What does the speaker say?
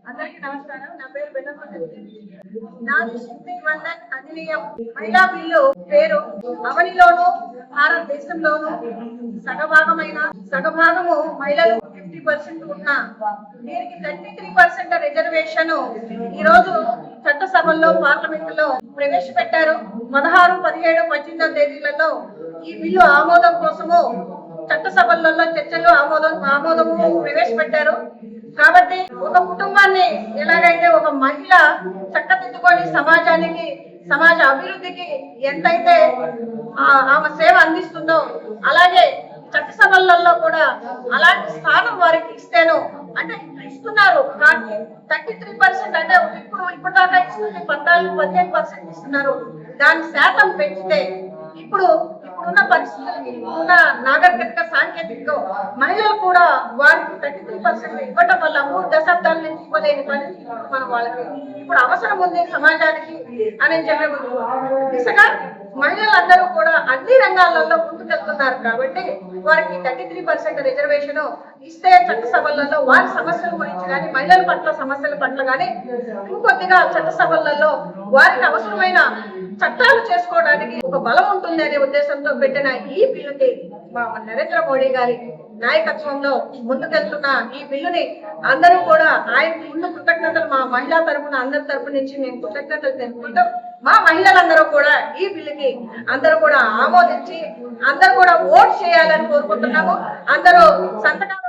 అందరికీ నమస్కారం. నా పేరు బెల్లకొండ. నాది శక్తి వందన్ అధినియం మహిళా బిల్లు పేరు అవనిలోను భారతదేశంలోను సగభాగము మహిళలు 50% ఉన్న దీనికి 33% రిజర్వేషన్ ఈ రోజు చట్టసభల్లో పార్లమెంట్ లో ప్రవేశపెట్టారు. 16, 17, 18 తేదీలలో ఈ బిల్లు ఆమోదం కోసము చట్టసభలలో చర్చలు ఆమోదము ప్రవేశపెట్టారు. కాబట్టి ఒక కుటుంబాన్ని ఎలాగైతే ఒక మహిళ చక్కదిద్దుకొని సమాజ అభివృద్ధికి ఎంతైతే ఆమె సేవ అందిస్తుందో అలాగే చట్టసభలలో కూడా అలాంటి స్థానం వారికి ఇస్తేను అంటే ఇస్తున్నారు. 33% అంటే ఇప్పుడు దాకా ఇస్తుంది 14-15% ఇస్తున్నారు. దాని శాతం పెంచితే ఇప్పుడున్న పరిస్థితులకి ఉన్న నాగరికత సాంకేతిక మహిళలు కూడా వారికి 33% ఇవ్వటం వల్ల 3 దశాబ్దాల నుంచి ఇవ్వలేని పరిస్థితి మనం వాళ్ళకి ఇప్పుడు అవసరం ఉంది సమాజానికి అని చెప్పే దిశగా మహిళలందరూ కూడా అన్ని రంగాలలో ముందుకెళ్తున్నారు. కాబట్టి వారికి 33% రిజర్వేషన్ ఇస్తే చట్టసభలలో వారి సమస్యల గురించి కానీ మహిళల పట్ల సమస్యల పట్ల కానీ ఇంకొద్దిగా చట్టసభలలో వారికి అవసరమైన చట్టాలు చేసుకోవడానికి ఒక బలం ఉంటుంది అనే ఉద్దేశంతో పెట్టిన ఈ బిల్లుకి నరేంద్ర మోడీ గారి నాయకత్వంలో ముందుకెళ్తున్న ఈ బిల్లుని అందరూ కూడా ఆయన ముందు కృతజ్ఞతలు మా మహిళా తరఫున అందరి తరఫు నుంచి మేము కృతజ్ఞతలు తెలుపుకుంటూ మా మహిళలందరూ కూడా ఈ బిల్లుకి అందరూ కూడా ఆమోదించి అందరూ కూడా ఓట్ చేయాలని కోరుకుంటున్నాము. అందరూ సంతకాలు